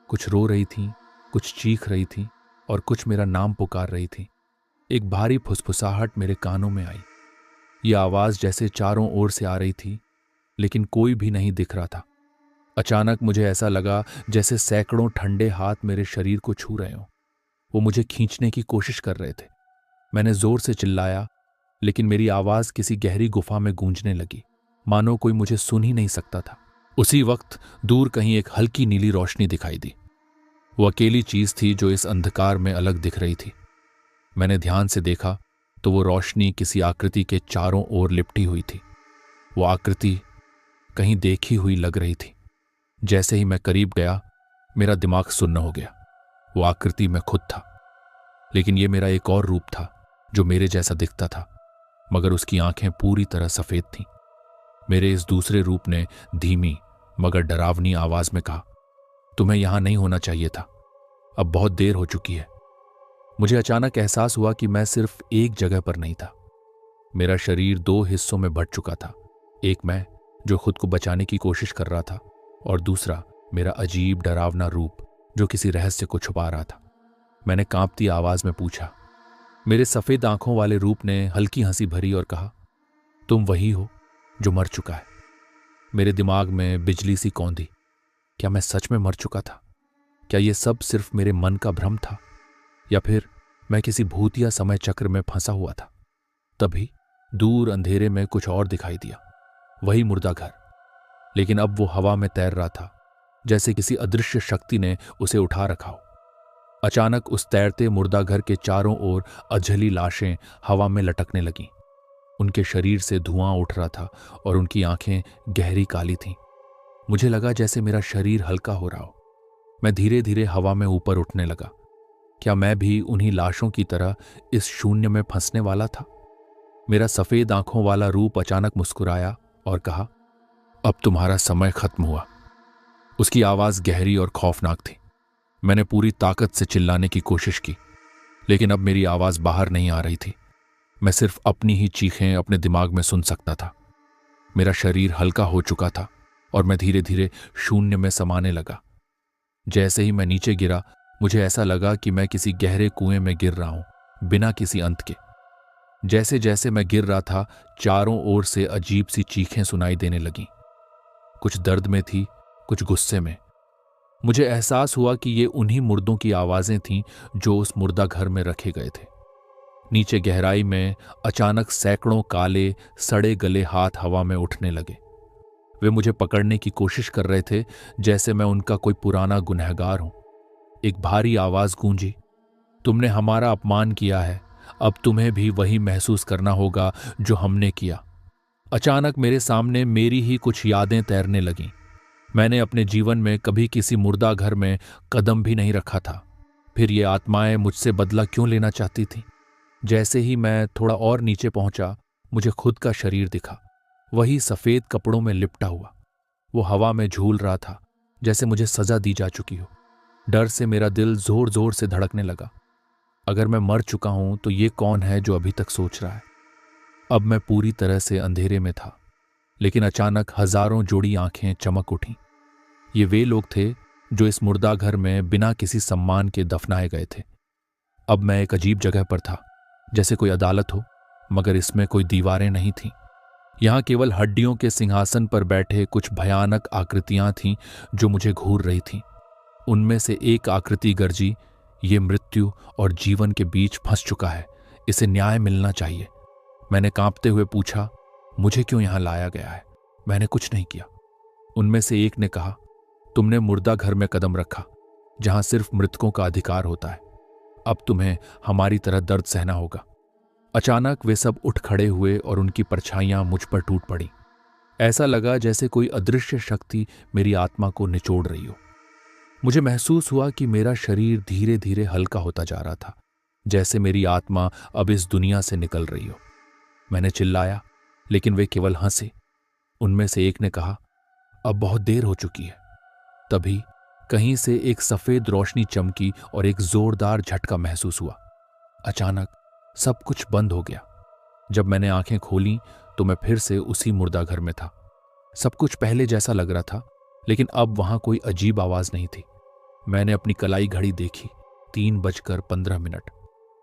कुछ रो रही थीं, कुछ चीख रही थीं और कुछ मेरा नाम पुकार रही थी। एक भारी फुसफुसाहट मेरे कानों में आई। यह आवाज जैसे चारों ओर से आ रही थी, लेकिन कोई भी नहीं दिख रहा था। अचानक मुझे ऐसा लगा जैसे सैकड़ों ठंडे हाथ मेरे शरीर को छू रहे हों। वो मुझे खींचने की कोशिश कर रहे थे। मैंने जोर से चिल्लाया, लेकिन मेरी आवाज किसी गहरी गुफा में गूंजने लगी, मानो कोई मुझे सुन ही नहीं सकता था। उसी वक्त दूर कहीं एक हल्की नीली रोशनी दिखाई दी। वो अकेली चीज थी जो इस अंधकार में अलग दिख रही थी। मैंने ध्यान से देखा तो वो रोशनी किसी आकृति के चारों ओर लिपटी हुई थी। वो आकृति कहीं देखी हुई लग रही थी। जैसे ही मैं करीब गया, मेरा दिमाग सुन्न हो गया। वो आकृति मैं खुद था, लेकिन ये मेरा एक और रूप था जो मेरे जैसा दिखता था, मगर उसकी आंखें पूरी तरह सफेद थीं। मेरे इस दूसरे रूप ने धीमी मगर डरावनी आवाज में कहा, तुम्हें यहां नहीं होना चाहिए था, अब बहुत देर हो चुकी है। मुझे अचानक एहसास हुआ कि मैं सिर्फ एक जगह पर नहीं था। मेरा शरीर दो हिस्सों में बंट चुका था। एक मैं जो खुद को बचाने की कोशिश कर रहा था, और दूसरा मेरा अजीब डरावना रूप जो किसी रहस्य को छुपा रहा था। मैंने कांपती आवाज में पूछा। मेरे सफेद आंखों वाले रूप ने हल्की हंसी भरी और कहा, तुम वही हो जो मर चुका है। मेरे दिमाग में बिजली सी कौंधी। क्या मैं सच में मर चुका था? क्या यह सब सिर्फ मेरे मन का भ्रम था, या फिर मैं किसी भूतिया समय चक्र में फंसा हुआ था? तभी दूर अंधेरे में कुछ और दिखाई दिया। वही मुर्दा घर, लेकिन अब वो हवा में तैर रहा था, जैसे किसी अदृश्य शक्ति ने उसे उठा रखा हो। अचानक उस तैरते मुर्दा घर के चारों ओर अजली लाशें हवा में लटकने लगीं। उनके शरीर से धुआं उठ रहा था और उनकी आंखें गहरी काली थीं। मुझे लगा जैसे मेरा शरीर हल्का हो रहा हो। मैं धीरे धीरे हवा में ऊपर उठने लगा। क्या मैं भी उन्हीं लाशों की तरह इस शून्य में फंसने वाला था? मेरा सफेद आंखों वाला रूप अचानक मुस्कुराया और कहा, अब तुम्हारा समय खत्म हुआ। उसकी आवाज गहरी और खौफनाक थी। मैंने पूरी ताकत से चिल्लाने की कोशिश की, लेकिन अब मेरी आवाज बाहर नहीं आ रही थी। मैं सिर्फ अपनी ही चीखें अपने दिमाग में सुन सकता था। मेरा शरीर हल्का हो चुका था और मैं धीरे धीरे शून्य में समाने लगा। जैसे ही मैं नीचे गिरा, मुझे ऐसा लगा कि मैं किसी गहरे कुएं में गिर रहा हूं, बिना किसी अंत के। जैसे जैसे मैं गिर रहा था, चारों ओर से अजीब सी चीखें सुनाई देने लगीं। कुछ दर्द में थी, कुछ गुस्से में। मुझे एहसास हुआ कि ये उन्हीं मुर्दों की आवाजें थीं जो उस मुर्दा घर में रखे गए थे। नीचे गहराई में अचानक सैकड़ों काले सड़े गले हाथ हवा में उठने लगे। वे मुझे पकड़ने की कोशिश कर रहे थे, जैसे मैं उनका कोई पुराना गुनहगार हूं। एक भारी आवाज गूंजी, तुमने हमारा अपमान किया है, अब तुम्हें भी वही महसूस करना होगा जो हमने किया। अचानक मेरे सामने मेरी ही कुछ यादें तैरने लगीं। मैंने अपने जीवन में कभी किसी मुर्दा घर में कदम भी नहीं रखा था। फिर ये आत्माएं मुझसे बदला क्यों लेना चाहती थीं? जैसे ही मैं थोड़ा और नीचे पहुंचा, मुझे खुद का शरीर दिखा, वही सफेद कपड़ों में लिपटा हुआ। वो हवा में झूल रहा था, जैसे मुझे सजा दी जा चुकी हो। डर से मेरा दिल जोर जोर से धड़कने लगा। अगर मैं मर चुका हूं तो ये कौन है जो अभी तक सोच रहा है? अब मैं पूरी तरह से अंधेरे में था, लेकिन अचानक हजारों जोड़ी आंखें चमक उठीं। ये वे लोग थे जो इस मुर्दा घर में बिना किसी सम्मान के दफनाए गए थे। अब मैं एक अजीब जगह पर था, जैसे कोई अदालत हो, मगर इसमें कोई दीवारें नहीं थीं। यहाँ केवल हड्डियों के सिंहासन पर बैठे कुछ भयानक आकृतियां थीं जो मुझे घूर रही थीं। उनमें से एक आकृति गर्जी, ये मृत्यु और जीवन के बीच फंस चुका है, इसे न्याय मिलना चाहिए। मैंने कांपते हुए पूछा, मुझे क्यों यहां लाया गया है? मैंने कुछ नहीं किया। उनमें से एक ने कहा, तुमने मुर्दा घर में कदम रखा, जहां सिर्फ मृतकों का अधिकार होता है। अब तुम्हें हमारी तरह दर्द सहना होगा। अचानक वे सब उठ खड़े हुए और उनकी परछाइयां मुझ पर टूट पड़ी। ऐसा लगा जैसे कोई अदृश्य शक्ति मेरी आत्मा को निचोड़ रही हो। मुझे महसूस हुआ कि मेरा शरीर धीरे धीरे हल्का होता जा रहा था, जैसे मेरी आत्मा अब इस दुनिया से निकल रही हो। मैंने चिल्लाया, लेकिन वे केवल हंसे। उनमें से एक ने कहा, अब बहुत देर हो चुकी है। तभी कहीं से एक सफेद रोशनी चमकी और एक जोरदार झटका महसूस हुआ। अचानक सब कुछ बंद हो गया। जब मैंने आंखें खोलीं तो मैं फिर से उसी मुर्दा घर में था। सब कुछ पहले जैसा लग रहा था, लेकिन अब वहां कोई अजीब आवाज नहीं थी। मैंने अपनी कलाई घड़ी देखी, 3:15।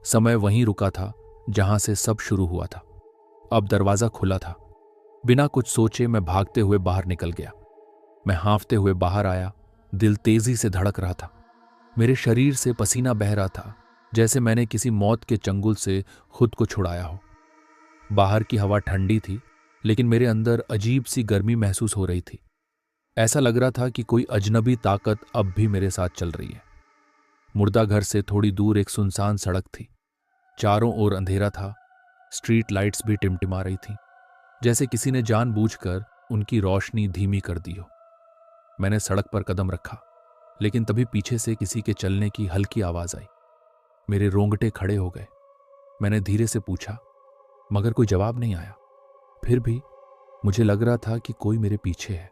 समय वहीं रुका था जहां से सब शुरू हुआ था। अब दरवाजा खुला था। बिना कुछ सोचे मैं भागते हुए बाहर निकल गया। मैं हांफते हुए बाहर आया। दिल तेजी से धड़क रहा था। मेरे शरीर से पसीना बह रहा था, जैसे मैंने किसी मौत के चंगुल से खुद को छुड़ाया हो। बाहर की हवा ठंडी थी, लेकिन मेरे अंदर अजीब सी गर्मी महसूस हो रही थी। ऐसा लग रहा था कि कोई अजनबी ताकत अब भी मेरे साथ चल रही है। मुर्दा घर से थोड़ी दूर एक सुनसान सड़क थी। चारों ओर अंधेरा था। स्ट्रीट लाइट्स भी टिमटिमा रही थीं, जैसे किसी ने जानबूझकर उनकी रोशनी धीमी कर दी हो। मैंने सड़क पर कदम रखा, लेकिन तभी पीछे से किसी के चलने की हल्की आवाज आई। मेरे रोंगटे खड़े हो गए। मैंने धीरे से पूछा, मगर कोई जवाब नहीं आया। फिर भी मुझे लग रहा था कि कोई मेरे पीछे है।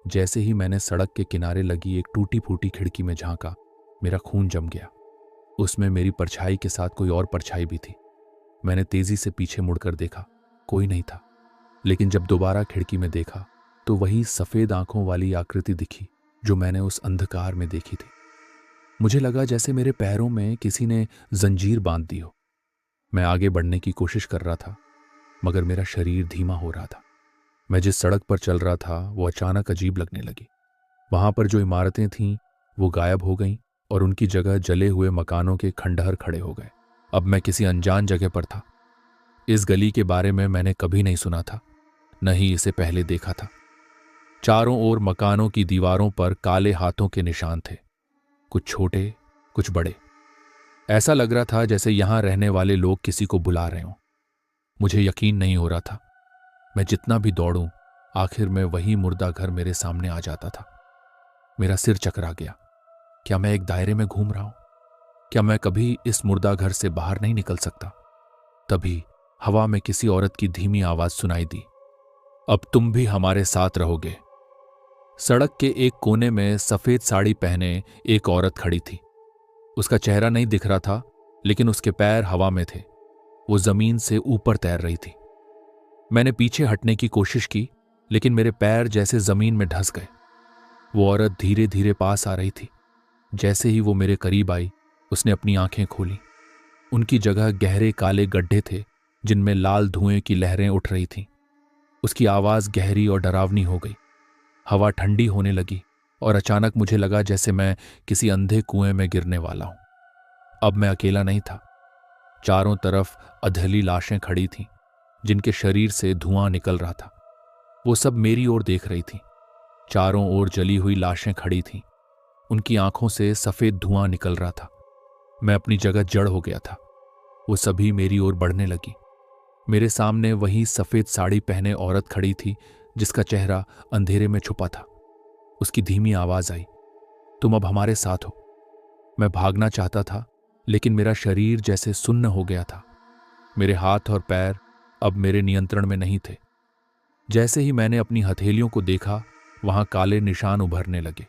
जैसे ही मैंने सड़क के किनारे लगी एक टूटी फूटी खिड़की में झांका, मेरा खून जम गया। उसमें मेरी परछाई के साथ कोई और परछाई भी थी। मैंने तेजी से पीछे मुड़कर देखा, कोई नहीं था। लेकिन जब दोबारा खिड़की में देखा तो वही सफेद आंखों वाली आकृति दिखी जो मैंने उस अंधकार में देखी थी। मुझे लगा जैसे मेरे पैरों में किसी ने जंजीर बांध दी हो। मैं आगे बढ़ने की कोशिश कर रहा था, मगर मेरा शरीर धीमा हो रहा था। मैं जिस सड़क पर चल रहा था वो अचानक अजीब लगने लगी। वहां पर जो इमारतें थीं वो गायब हो गईं और उनकी जगह जले हुए मकानों के खंडहर खड़े हो गए। अब मैं किसी अनजान जगह पर था। इस गली के बारे में मैंने कभी नहीं सुना था, न ही इसे पहले देखा था। चारों ओर मकानों की दीवारों पर काले हाथों के निशान थे, कुछ छोटे, कुछ बड़े। ऐसा लग रहा था जैसे यहां रहने वाले लोग किसी को बुला रहे हों। मुझे यकीन नहीं हो रहा था। मैं जितना भी दौड़ूं, आखिर में वही मुर्दा घर मेरे सामने आ जाता था। मेरा सिर चकरा गया। क्या मैं एक दायरे में घूम रहा हूं? क्या मैं कभी इस मुर्दा घर से बाहर नहीं निकल सकता? तभी हवा में किसी औरत की धीमी आवाज सुनाई दी, अब तुम भी हमारे साथ रहोगे। सड़क के एक कोने में सफेद साड़ी पहने एक औरत खड़ी थी। उसका चेहरा नहीं दिख रहा था, लेकिन उसके पैर हवा में थे। वो जमीन से ऊपर तैर रही थी। मैंने पीछे हटने की कोशिश की, लेकिन मेरे पैर जैसे जमीन में धंस गए। वो औरत धीरे धीरे पास आ रही थी। जैसे ही वो मेरे करीब आई, उसने अपनी आंखें खोली। उनकी जगह गहरे काले गड्ढे थे जिनमें लाल धुएं की लहरें उठ रही थीं। उसकी आवाज गहरी और डरावनी हो गई। हवा ठंडी होने लगी और अचानक मुझे लगा जैसे मैं किसी अंधे कुएं में गिरने वाला हूं। अब मैं अकेला नहीं था। चारों तरफ अधेली लाशें खड़ी थीं, जिनके शरीर से धुआं निकल रहा था। वो सब मेरी ओर देख रही थीं। चारों ओर जली हुई लाशें खड़ी थीं। उनकी आंखों से सफेद धुआं निकल रहा था। मैं अपनी जगह जड़ हो गया था। वो सभी मेरी ओर बढ़ने लगी। मेरे सामने वही सफेद साड़ी पहने औरत खड़ी थी जिसका चेहरा अंधेरे में छुपा था। उसकी धीमी आवाज आई, तुम अब हमारे साथ हो। मैं भागना चाहता था, लेकिन मेरा शरीर जैसे सुन्न हो गया था। मेरे हाथ और पैर अब मेरे नियंत्रण में नहीं थे। जैसे ही मैंने अपनी हथेलियों को देखा, वहां काले निशान उभरने लगे।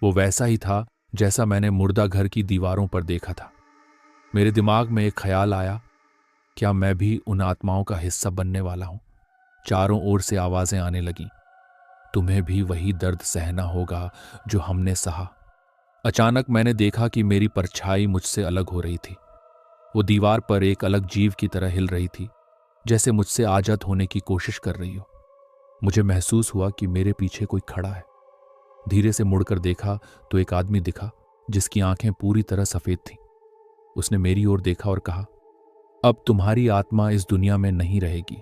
वो वैसा ही था जैसा मैंने मुर्दा घर की दीवारों पर देखा था। मेरे दिमाग में एक ख्याल आया, क्या मैं भी उन आत्माओं का हिस्सा बनने वाला हूं? चारों ओर से आवाजें आने लगीं, तुम्हें भी वही दर्द सहना होगा जो हमने सहा। अचानक मैंने देखा कि मेरी परछाई मुझसे अलग हो रही थी। वो दीवार पर एक अलग जीव की तरह हिल रही थी, जैसे मुझसे आजाद होने की कोशिश कर रही हो। मुझे महसूस हुआ कि मेरे पीछे कोई खड़ा है। धीरे से मुड़कर देखा तो एक आदमी दिखा जिसकी आंखें पूरी तरह सफेद थीं। उसने मेरी ओर देखा और कहा, अब तुम्हारी आत्मा इस दुनिया में नहीं रहेगी,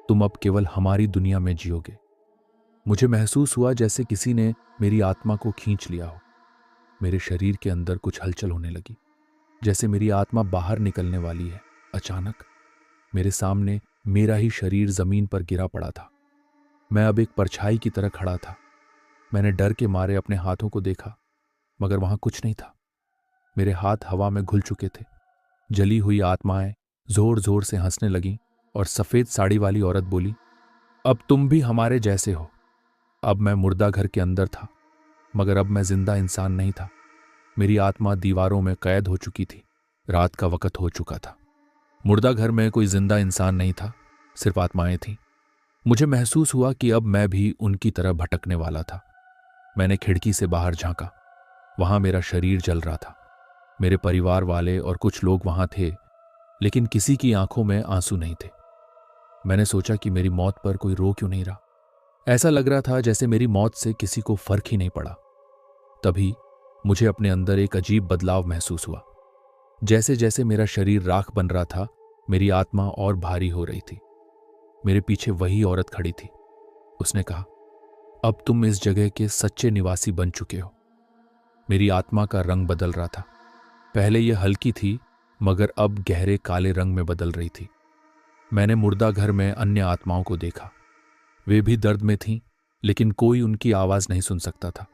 तुम अब केवल हमारी दुनिया में जियोगे। मुझे महसूस हुआ जैसे किसी ने मेरी आत्मा को खींच लिया हो। मेरे शरीर के अंदर कुछ हलचल होने लगी, जैसे मेरी आत्मा बाहर निकलने वाली है। अचानक मेरे सामने मेरा ही शरीर जमीन पर गिरा पड़ा था। मैं अब एक परछाई की तरह खड़ा था। मैंने डर के मारे अपने हाथों को देखा, मगर वहां कुछ नहीं था। मेरे हाथ हवा में घुल चुके थे। जली हुई आत्माएं जोर जोर से हंसने लगीं और सफेद साड़ी वाली औरत बोली, अब तुम भी हमारे जैसे हो। अब मैं मुर्दा घर के अंदर था, मगर अब मैं जिंदा इंसान नहीं था। मेरी आत्मा दीवारों में कैद हो चुकी थी। रात का वक्त हो चुका था। मुर्दा घर में कोई जिंदा इंसान नहीं था, सिर्फ आत्माएं थीं। मुझे महसूस हुआ कि अब मैं भी उनकी तरह भटकने वाला था। मैंने खिड़की से बाहर झांका। वहां मेरा शरीर जल रहा था। मेरे परिवार वाले और कुछ लोग वहां थे, लेकिन किसी की आंखों में आंसू नहीं थे। मैंने सोचा कि मेरी मौत पर कोई रो क्यों नहीं रहा। ऐसा लग रहा था जैसे मेरी मौत से किसी को फर्क ही नहीं पड़ा। तभी मुझे अपने अंदर एक अजीब बदलाव महसूस हुआ। जैसे जैसे मेरा शरीर राख बन रहा था, मेरी आत्मा और भारी हो रही थी। मेरे पीछे वही औरत खड़ी थी। उसने कहा, अब तुम इस जगह के सच्चे निवासी बन चुके हो। मेरी आत्मा का रंग बदल रहा था। पहले यह हल्की थी, मगर अब गहरे काले रंग में बदल रही थी। मैंने मुर्दा घर में अन्य आत्माओं को देखा। वे भी दर्द में थीं, लेकिन कोई उनकी आवाज नहीं सुन सकता था।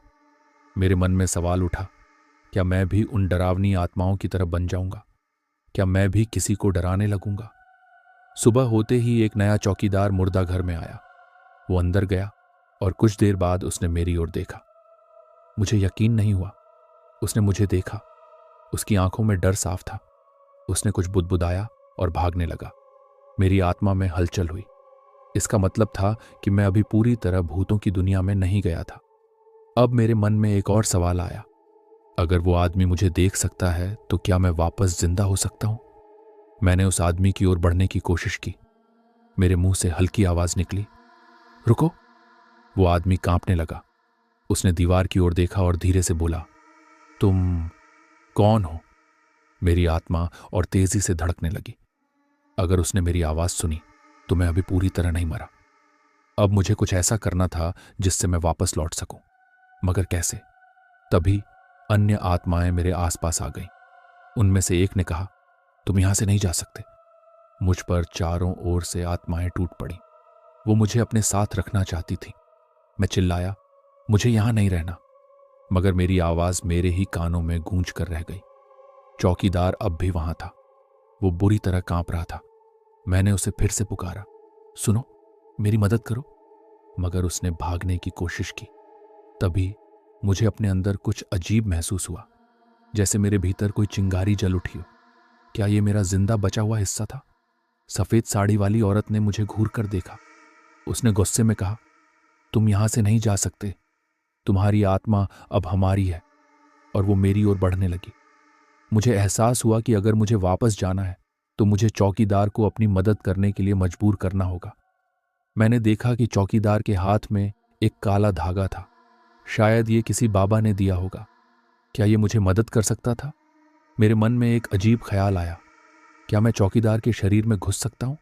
मेरे मन में सवाल उठा, क्या मैं भी उन डरावनी आत्माओं की तरह बन जाऊंगा? क्या मैं भी किसी को डराने लगूंगा? सुबह होते ही एक नया चौकीदार मुर्दा घर में आया। वो अंदर गया और कुछ देर बाद उसने मेरी ओर देखा। मुझे यकीन नहीं हुआ। उसने मुझे देखा। उसकी आंखों में डर साफ था। उसने कुछ बुदबुदाया और भागने लगा। मेरी आत्मा में हलचल हुई। इसका मतलब था कि मैं अभी पूरी तरह भूतों की दुनिया में नहीं गया था। अब मेरे मन में एक और सवाल आया, अगर वो आदमी मुझे देख सकता है तो क्या मैं वापस जिंदा हो सकता हूं? मैंने उस आदमी की ओर बढ़ने की कोशिश की। मेरे मुंह से हल्की आवाज निकली, रुको। वो आदमी कांपने लगा। उसने दीवार की ओर देखा और धीरे से बोला, तुम कौन हो? मेरी आत्मा और तेजी से धड़कने लगी। अगर उसने मेरी आवाज सुनी तो मैं अभी पूरी तरह नहीं मरा। अब मुझे कुछ ऐसा करना था जिससे मैं वापस लौट सकूं, मगर कैसे? तभी अन्य आत्माएं मेरे आसपास आ गईं। उनमें से एक ने कहा, तुम यहां से नहीं जा सकते। मुझ पर चारों ओर से आत्माएं टूट पड़ी। वो मुझे अपने साथ रखना चाहती थी। मैं चिल्लाया, मुझे यहां नहीं रहना, मगर मेरी आवाज मेरे ही कानों में गूंज कर रह गई। चौकीदार अब भी वहां था। वो बुरी तरह कांप रहा था। मैंने उसे फिर से पुकारा, सुनो, मेरी मदद करो, मगर उसने भागने की कोशिश की। तभी मुझे अपने अंदर कुछ अजीब महसूस हुआ, जैसे मेरे भीतर कोई चिंगारी जल उठी हो। क्या ये मेरा जिंदा बचा हुआ हिस्सा था? सफेद साड़ी वाली औरत ने मुझे घूर कर देखा। उसने गुस्से में कहा, तुम यहां से नहीं जा सकते। तुम्हारी आत्मा अब हमारी है। और वो मेरी ओर बढ़ने लगी। मुझे एहसास हुआ कि अगर मुझे वापस जाना है तो मुझे चौकीदार को अपनी मदद करने के लिए मजबूर करना होगा। मैंने देखा कि चौकीदार के हाथ में एक काला धागा था। शायद ये किसी बाबा ने दिया होगा। क्या ये मुझे मदद कर सकता था? मेरे मन में एक अजीब ख्याल आया, क्या मैं चौकीदार के शरीर में घुस सकता हूं?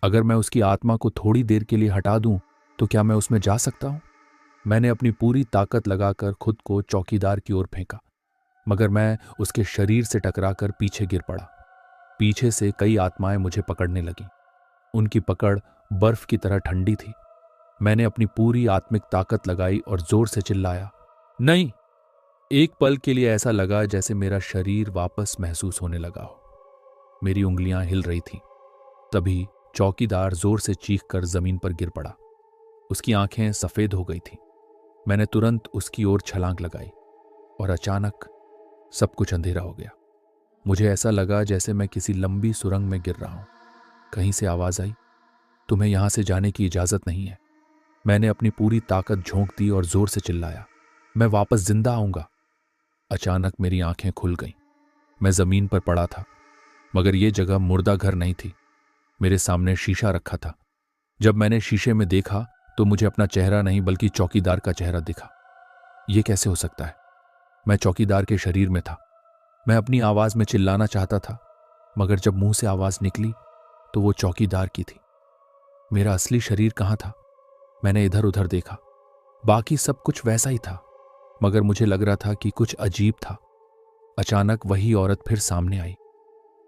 अगर मैं उसकी आत्मा को थोड़ी देर के लिए हटा दूं तो क्या मैं उसमें जा सकता हूं? मैंने अपनी पूरी ताकत लगाकर खुद को चौकीदार की ओर फेंका, मगर मैं उसके शरीर से टकराकर पीछे गिर पड़ा। पीछे से कई आत्माएं मुझे पकड़ने लगीं। उनकी पकड़ बर्फ की तरह ठंडी थी। मैंने अपनी पूरी आत्मिक ताकत लगाई और जोर से चिल्लाया, नहीं। एक पल के लिए ऐसा लगा जैसे मेरा शरीर वापस महसूस होने लगा हो। मेरी उंगलियां हिल रही थीं। तभी चौकीदार जोर से चीखकर जमीन पर गिर पड़ा। उसकी आंखें सफेद हो गई थीं। मैंने तुरंत उसकी ओर छलांग लगाई और अचानक सब कुछ अंधेरा हो गया। मुझे ऐसा लगा जैसे मैं किसी लंबी सुरंग में गिर रहा हूं। कहीं से आवाज आई, तुम्हें यहां से जाने की इजाजत नहीं है। मैंने अपनी पूरी ताकत झोंक दी और जोर से चिल्लाया, मैं वापस जिंदा आऊंगा। अचानक मेरी आंखें खुल गईं। मैं जमीन पर पड़ा था, मगर यह जगह मुर्दा घर नहीं थी। मेरे सामने शीशा रखा था। जब मैंने शीशे में देखा तो मुझे अपना चेहरा नहीं बल्कि चौकीदार का चेहरा दिखा। ये कैसे हो सकता है? मैं चौकीदार के शरीर में था। मैं अपनी आवाज में चिल्लाना चाहता था, मगर जब मुंह से आवाज निकली तो वो चौकीदार की थी। मेरा असली शरीर कहाँ था? मैंने इधर उधर देखा। बाकी सब कुछ वैसा ही था, मगर मुझे लग रहा था कि कुछ अजीब था। अचानक वही औरत फिर सामने आई।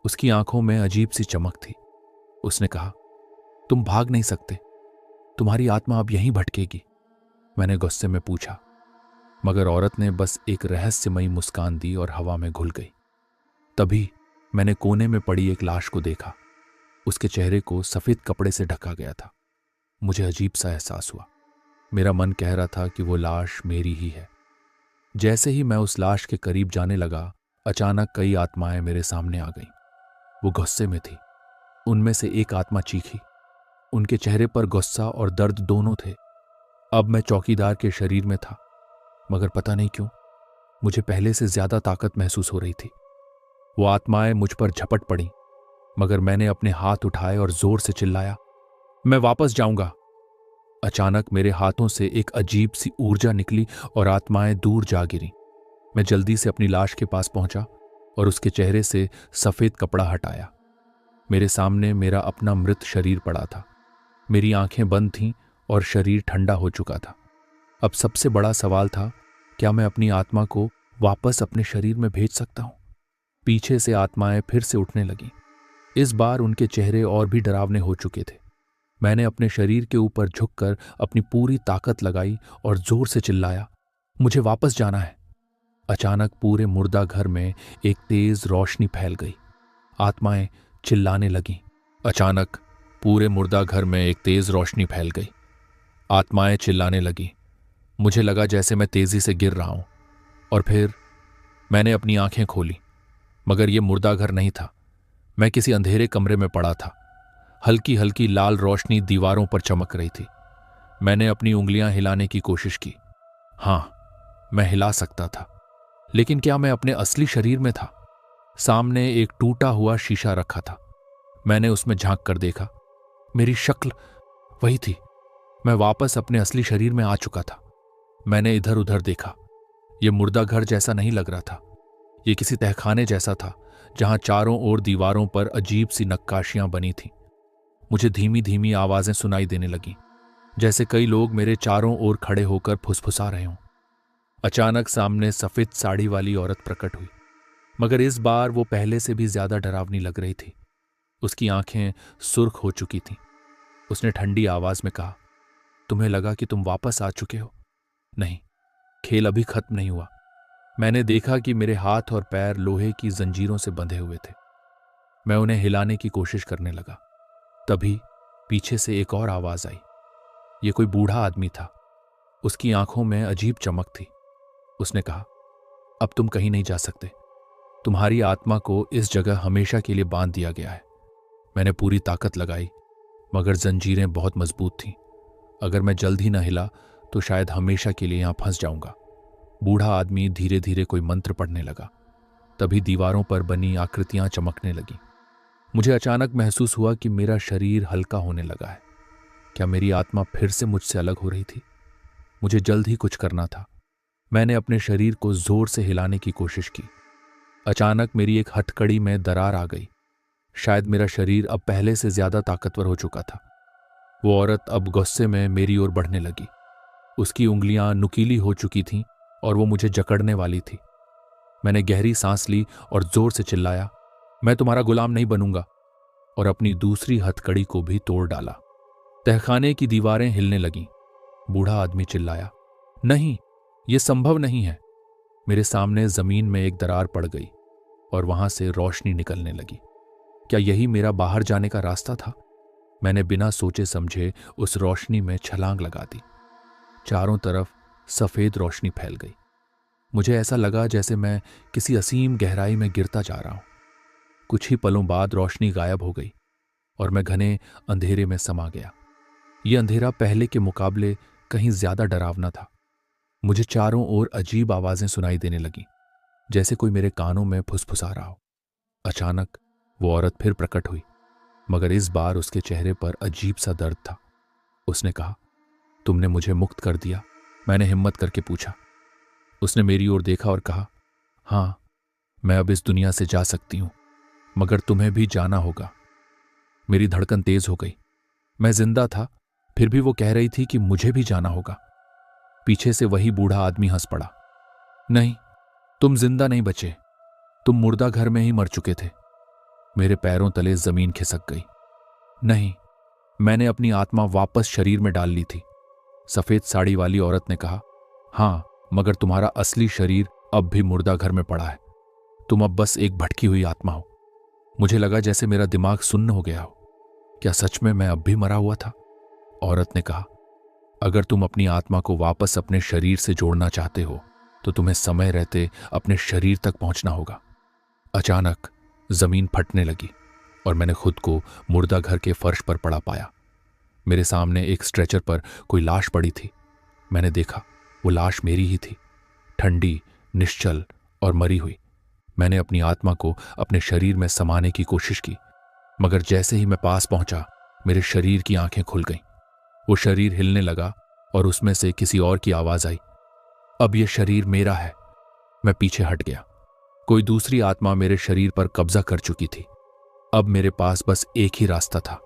उसकी आंखों में अजीब सी चमक थी। उसने कहा, तुम भाग नहीं सकते, तुम्हारी आत्मा अब यहीं भटकेगी। मैंने गुस्से में पूछा, मगर औरत ने बस एक रहस्यमयी मुस्कान दी और हवा में घुल गई। तभी मैंने कोने में पड़ी एक लाश को देखा। उसके चेहरे को सफेद कपड़े से ढका गया था। मुझे अजीब सा एहसास हुआ। मेरा मन कह रहा था कि वो लाश मेरी ही है। जैसे ही मैं उस लाश के करीब जाने लगा, अचानक कई आत्माएं मेरे सामने आ गईं। वो गुस्से में थी। उनमें से एक आत्मा चीखी। उनके चेहरे पर गुस्सा और दर्द दोनों थे। अब मैं चौकीदार के शरीर में था, मगर पता नहीं क्यों मुझे पहले से ज्यादा ताकत महसूस हो रही थी। वो आत्माएं मुझ पर झपट पड़ी, मगर मैंने अपने हाथ उठाए और जोर से चिल्लाया, मैं वापस जाऊंगा। अचानक मेरे हाथों से एक अजीब सी ऊर्जा निकली और आत्माएं दूर जा गिरी। मैं जल्दी से अपनी लाश के पास पहुंचा और उसके चेहरे से सफेद कपड़ा हटाया। मेरे सामने मेरा अपना मृत शरीर पड़ा था। मेरी आंखें बंद थीं और शरीर ठंडा हो चुका था। अब सबसे बड़ा सवाल था, क्या मैं अपनी आत्मा को वापस अपने शरीर में भेज सकता हूं? पीछे से आत्माएं फिर से उठने लगीं। इस बार उनके चेहरे और भी डरावने हो चुके थे। मैंने अपने शरीर के ऊपर झुककर अपनी पूरी ताकत लगाई और जोर से चिल्लाया, मुझे वापस जाना है। अचानक पूरे मुर्दा घर में एक तेज रोशनी फैल गई। आत्माएं चिल्लाने लगीं। अचानक पूरे मुर्दा घर में एक तेज रोशनी फैल गई। आत्माएं चिल्लाने लगीं। मुझे लगा जैसे मैं तेजी से गिर रहा हूं। और फिर मैंने अपनी आंखें खोली, मगर यह मुर्दा घर नहीं था। मैं किसी अंधेरे कमरे में पड़ा था। हल्की हल्की लाल रोशनी दीवारों पर चमक रही थी। मैंने अपनी उंगलियां हिलाने की कोशिश की। हां, मैं हिला सकता था, लेकिन क्या मैं अपने असली शरीर में था? सामने एक टूटा हुआ शीशा रखा था। मैंने उसमें झांक कर देखा। मेरी शक्ल वही थी। मैं वापस अपने असली शरीर में आ चुका था। मैंने इधर उधर देखा। यह मुर्दा घर जैसा नहीं लग रहा था। यह किसी तहखाने जैसा था, जहां चारों ओर दीवारों पर अजीब सी नक्काशियां बनी थीं। मुझे धीमी धीमी आवाजें सुनाई देने लगीं, जैसे कई लोग मेरे चारों ओर खड़े होकर फुसफुसा रहे हों। अचानक सामने सफेद साड़ी वाली औरत प्रकट हुई, मगर इस बार वो पहले से भी ज्यादा डरावनी लग रही थी। उसकी आंखें सुर्ख हो चुकी थीं। उसने ठंडी आवाज में कहा, तुम्हें लगा कि तुम वापस आ चुके हो? नहीं, खेल अभी खत्म नहीं हुआ। मैंने देखा कि मेरे हाथ और पैर लोहे की जंजीरों से बंधे हुए थे। मैं उन्हें हिलाने की कोशिश करने लगा। तभी पीछे से एक और आवाज आई। यह कोई बूढ़ा आदमी था। उसकी आंखों में अजीब चमक थी। उसने कहा, अब तुम कहीं नहीं जा सकते। तुम्हारी आत्मा को इस जगह हमेशा के लिए बांध दिया गया है। मैंने पूरी ताकत लगाई, मगर जंजीरें बहुत मजबूत थीं। अगर मैं जल्द ही न हिला तो शायद हमेशा के लिए यहां फंस जाऊंगा। बूढ़ा आदमी धीरे धीरे कोई मंत्र पढ़ने लगा। तभी दीवारों पर बनी आकृतियां चमकने लगीं। मुझे अचानक महसूस हुआ कि मेरा शरीर हल्का होने लगा है। क्या मेरी आत्मा फिर से मुझसे अलग हो रही थी? मुझे जल्द ही कुछ करना था। मैंने अपने शरीर को जोर से हिलाने की कोशिश की। अचानक मेरी एक हथकड़ी में दरार आ गई। शायद मेरा शरीर अब पहले से ज्यादा ताकतवर हो चुका था। वो औरत अब गुस्से में मेरी ओर बढ़ने लगी। उसकी उंगलियां नुकीली हो चुकी थीं और वो मुझे जकड़ने वाली थी। मैंने गहरी सांस ली और जोर से चिल्लाया, मैं तुम्हारा गुलाम नहीं बनूंगा, और अपनी दूसरी हथकड़ी को भी तोड़ डाला। तहखाने की दीवारें हिलने लगीं। बूढ़ा आदमी चिल्लाया, नहीं, यह संभव नहीं है। मेरे सामने जमीन में एक दरार पड़ गई और वहां से रोशनी निकलने लगी। क्या यही मेरा बाहर जाने का रास्ता था? मैंने बिना सोचे समझे उस रोशनी में छलांग लगा दी। चारों तरफ सफेद रोशनी फैल गई। मुझे ऐसा लगा जैसे मैं किसी असीम गहराई में गिरता जा रहा हूं। कुछ ही पलों बाद रोशनी गायब हो गई और मैं घने अंधेरे में समा गया। यह अंधेरा पहले के मुकाबले कहीं ज्यादा डरावना था। मुझे चारों ओर अजीब आवाजें सुनाई देने लगीं, जैसे कोई मेरे कानों में फुसफुसा रहा हो। अचानक वो औरत फिर प्रकट हुई। मगर इस बार उसके चेहरे पर अजीब सा दर्द था। उसने कहा, तुमने मुझे मुक्त कर दिया? मैंने हिम्मत करके पूछा। उसने मेरी ओर देखा और कहा, हाँ, मैं अब इस दुनिया से जा सकती हूं, मगर तुम्हें भी जाना होगा। मेरी धड़कन तेज हो गई। मैं जिंदा था, फिर भी वो कह रही थी कि मुझे भी जाना होगा। पीछे से वही बूढ़ा आदमी हंस पड़ा। नहीं, तुम जिंदा नहीं बचे, तुम मुर्दा घर में ही मर चुके थे। मेरे पैरों तले जमीन खिसक गई। नहीं, मैंने अपनी आत्मा वापस शरीर में डाल ली थी। सफेद साड़ी वाली औरत ने कहा, हां, मगर तुम्हारा असली शरीर अब भी मुर्दा घर में पड़ा है। तुम अब बस एक भटकी हुई आत्मा हो। मुझे लगा जैसे मेरा दिमाग सुन्न हो गया हो। क्या सच में मैं अब भी मरा हुआ था? औरत ने कहा, अगर तुम अपनी आत्मा को वापस अपने शरीर से जोड़ना चाहते हो तो तुम्हें समय रहते अपने शरीर तक पहुंचना होगा। अचानक जमीन फटने लगी और मैंने खुद को मुर्दा घर के फर्श पर पड़ा पाया। मेरे सामने एक स्ट्रेचर पर कोई लाश पड़ी थी। मैंने देखा, वो लाश मेरी ही थी, ठंडी, निश्चल और मरी हुई। मैंने अपनी आत्मा को अपने शरीर में समाने की कोशिश की, मगर जैसे ही मैं पास पहुंचा, मेरे शरीर की आंखें खुल गईं। वो शरीर हिलने लगा और उसमें से किसी और की आवाज आई, अब ये शरीर मेरा है। मैं पीछे हट गया। कोई दूसरी आत्मा मेरे शरीर पर कब्जा कर चुकी थी। अब मेरे पास बस एक ही रास्ता था,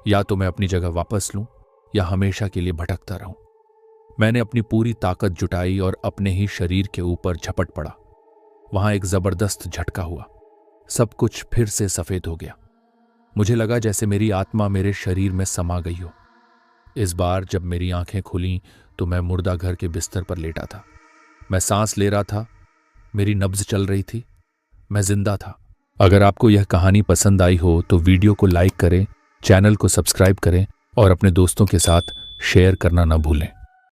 या तो मैं अपनी जगह वापस लूं या हमेशा के लिए भटकता रहूं। मैंने अपनी पूरी ताकत जुटाई और अपने ही शरीर के ऊपर झपट पड़ा। वहां एक जबरदस्त झटका हुआ। सब कुछ फिर से सफेद हो गया। मुझे लगा जैसे मेरी आत्मा मेरे शरीर में समा गई हो। इस बार जब मेरी आंखें खुलीं तो मैं मुर्दा घर के बिस्तर पर लेटा था। मैं सांस ले रहा था, मेरी नब्ज चल रही थी, मैं जिंदा था। अगर आपको यह कहानी पसंद आई हो तो वीडियो को लाइक करें, चैनल को सब्सक्राइब करें और अपने दोस्तों के साथ शेयर करना न भूलें।